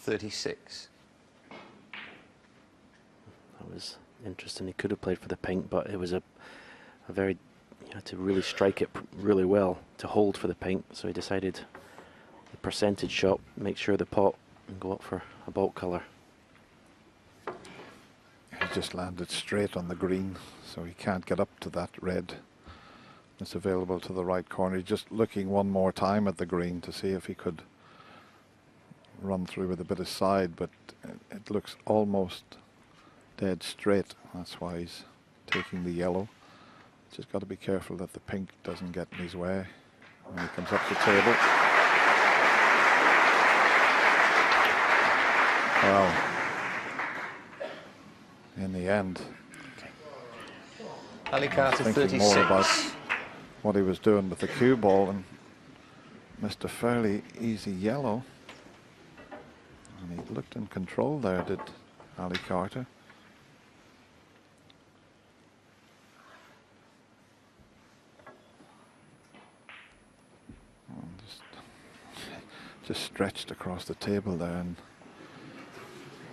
36. That was interesting. He could have played for the pink, but it was a very, you had to really strike it really well to hold for the pink. So he decided the percentage shot, make sure the pot, and go up for a bulk colour. He just landed straight on the green, so he can't get up to that red that's available to the right corner. He's just looking one more time at the green to see if he could run through with a bit of side, but it looks almost dead straight. That's why he's taking the yellow. Just got to be careful that the pink doesn't get in his way when he comes up the table. Well, in the end, Ali Carter, thinking 36. more about what he was doing with the cue ball and missed a fairly easy yellow. And he looked in control there, did Ali Carter. Just stretched across the table there and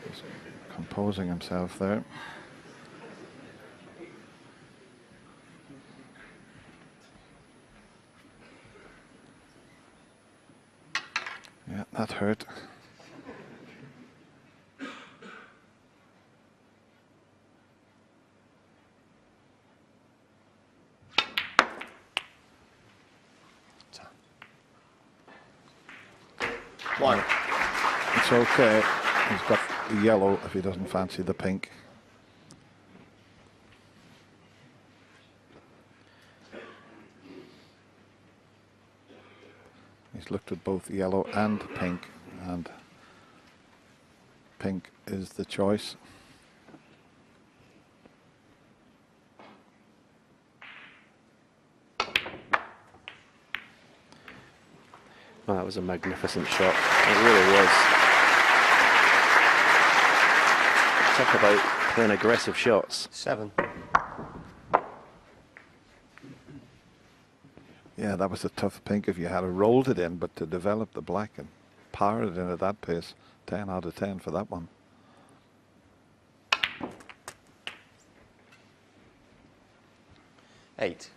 just composing himself there. Yeah, that hurt. One. It's okay. He's got the yellow if he doesn't fancy the pink. He's looked at both yellow and pink is the choice. Well, that was a magnificent shot. It really was. Talk about playing aggressive shots. 7. Yeah, that was a tough pink if you had rolled it in, but to develop the black and power it in at that pace, 10 out of 10 for that one. Eight.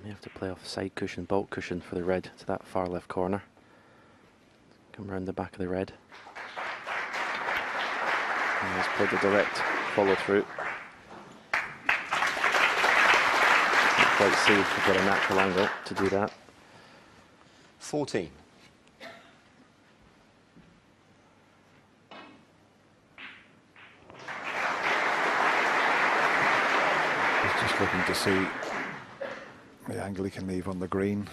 You have to play off side cushion, bulk cushion for the red to that far left corner. Come round the back of the red. And he's played the direct follow through. Not quite see if you've got a natural angle to do that. 14. He's just looking to see the angle he can leave on the green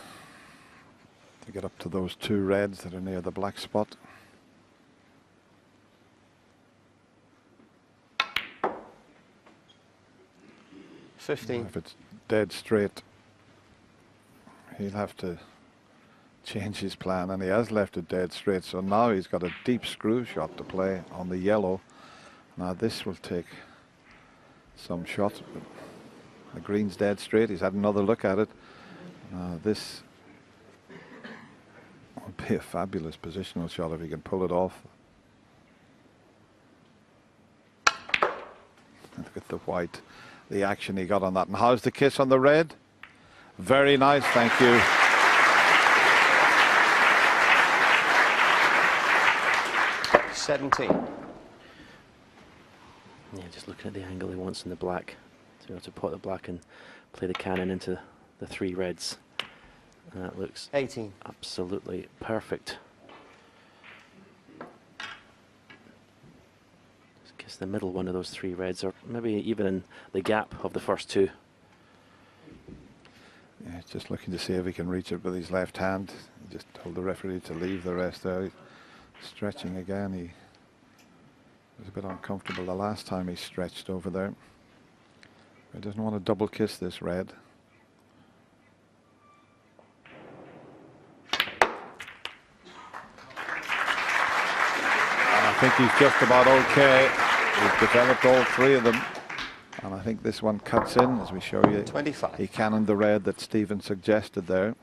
to get up to those two reds that are near the black spot. If it's dead straight, he'll have to change his plan, and he has left it dead straight, so now he's got a deep screw shot to play on the yellow. Now this will take some shots. The green's dead straight. He's had another look at it. This would be a fabulous positional shot if he can pull it off. Look at the white, the action he got on that. And how's the kiss on the red? Very nice, thank you. Yeah, just looking at the angle he wants in the black. To be able to put the black and play the cannon into the three reds. And that looks 18. Absolutely perfect. Just kiss the middle one of those three reds, or maybe even in the gap of the first two. Yeah, just looking to see if he can reach it with his left hand. Just told the referee to leave the rest there. Stretching again. He was a bit uncomfortable the last time he stretched over there. He doesn't want to double kiss this red. I think he's just about okay. He's developed all three of them. And I think this one cuts in, as we show you. 25. He cannoned the red that Stephen suggested there.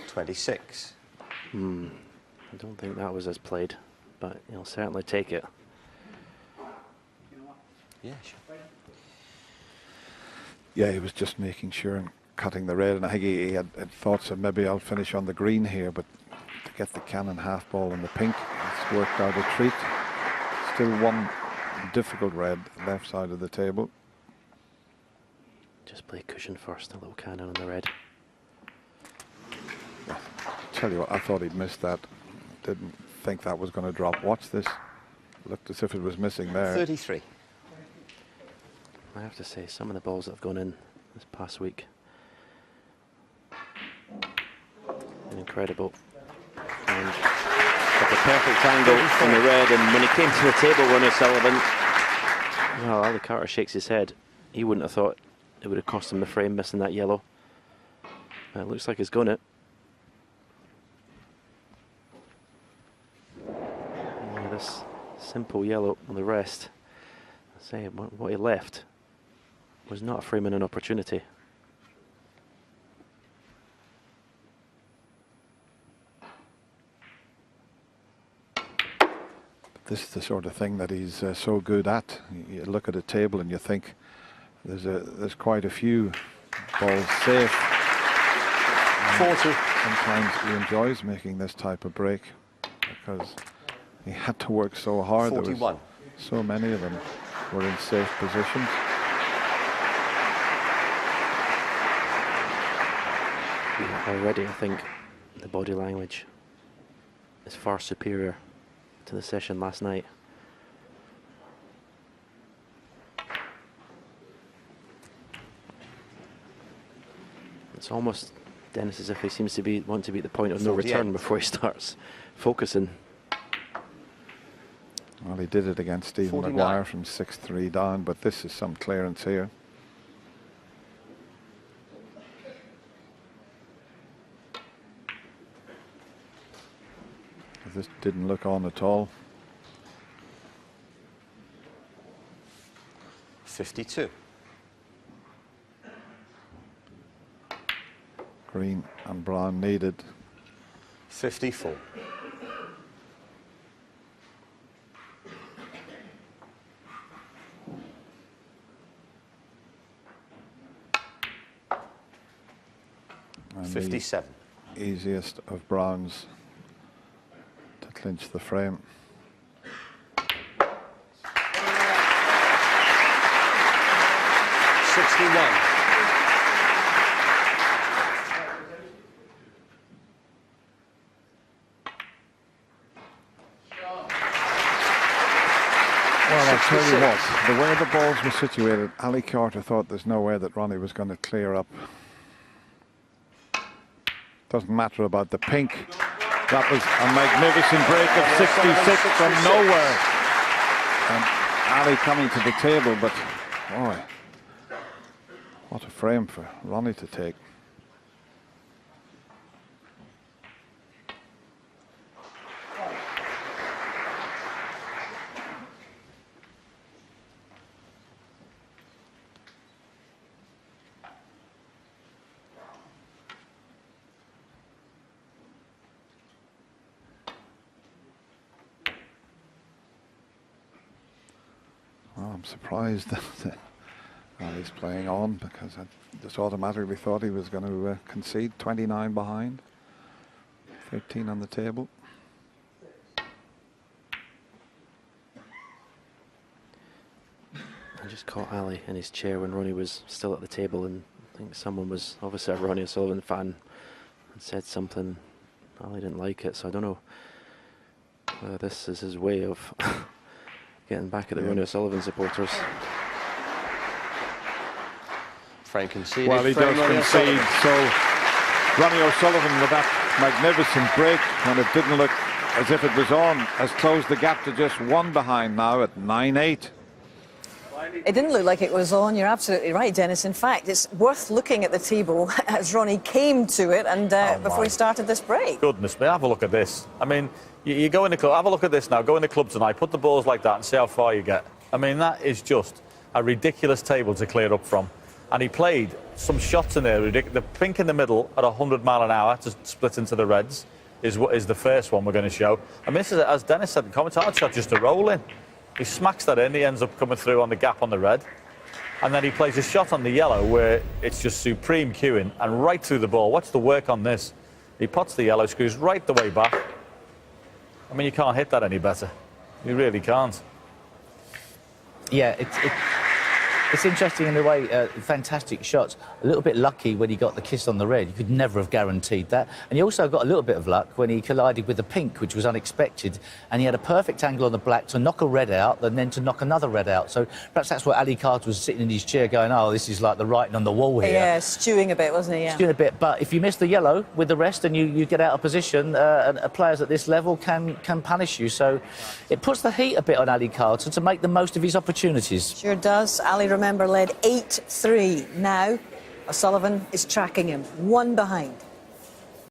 $26. I don't think that was as played, but he'll certainly take it. Yeah, sure. Yeah, he was just making sure and cutting the red, and I think he had thoughts of maybe I'll finish on the green here, but to get the cannon half ball in the pink, it's worked out a treat. Still one difficult red left side of the table. Just play cushion first, a little cannon on the red. Tell you what, I thought he'd missed that. Didn't think that was going to drop. Watch this. Looked as if it was missing there. 33. I have to say, some of the balls that have gone in this past week, incredible. And got the perfect angle on the red, and when he came to the table, Ronnie Sullivan, well, Ali Carter shakes his head. He wouldn't have thought it would have cost him the frame, missing that yellow. It looks like he's got it. Yeah, this simple yellow on the rest, I say what he left was not a frame and an opportunity. This is the sort of thing that he's so good at. You look at a table and you think there's quite a few balls safe. 40. Sometimes he enjoys making this type of break because he had to work so hard. 41. There was so many of them were in safe positions. Already, I think the body language is far superior to the session last night. It's almost, Dennis, as if he seems to want to be at the point of no return before he starts focusing. Well, he did it against Stephen 49. Maguire from 6-3 down, but this is some clearance here. This didn't look on at all. 52. Green and brown needed. 54. And 57. the easiest of browns to clinch the frame. 61. Well, I'll tell you what, the way the balls were situated, Ali Carter thought there's no way that Ronnie was going to clear up. Doesn't matter about the pink. That was a magnificent break of 66 from nowhere. And Ali coming to the table, but boy, what a frame for Ronnie to take. Well, I'm surprised that he's playing on, because I just automatically thought he was going to concede. 29 behind, 13 on the table. I just caught Ali in his chair when Ronnie was still at the table, and I think someone was obviously a Ronnie O'Sullivan fan and said something. Ali didn't like it, so I don't know whether this is his way of getting back at the Ronnie O'Sullivan supporters. Frank conceded. Well, he does concede, so Ronnie O'Sullivan with that magnificent break, when it didn't look as if it was on, has closed the gap to just one behind now at 9-8. It didn't look like it was on. You're absolutely right, Dennis. In fact, it's worth looking at the table as Ronnie came to it and before he started this break. Goodness me, have a look at this. I mean, you go in the club, have a look at this now, go in the club tonight, put the balls like that and see how far you get. I mean, that is just a ridiculous table to clear up from. And he played some shots in there, the pink in the middle at 100 mile an hour to split into the reds is what is the first one we're going to show. I mean, this is, as Dennis said, the commentator shot just a roll in. He smacks that in, he ends up coming through on the gap on the red. And then he plays a shot on the yellow where it's just supreme cueing and right through the ball. Watch the work on this. He pots the yellow, screws right the way back. I mean, you can't hit that any better. You really can't. Yeah, it's interesting in a way, fantastic shots. A little bit lucky when he got the kiss on the red. You could never have guaranteed that. And he also got a little bit of luck when he collided with the pink, which was unexpected. And he had a perfect angle on the black to knock a red out and then to knock another red out. So perhaps that's where Ali Carter was sitting in his chair going, oh, this is like the writing on the wall here. Yeah, stewing a bit, wasn't he? Yeah. Stewing a bit. But if you miss the yellow with the rest and you get out of position, players at this level can punish you. So it puts the heat a bit on Ali Carter to make the most of his opportunities. Sure does. Ali, remember, led 8-3. Now, O'Sullivan is tracking him, one behind.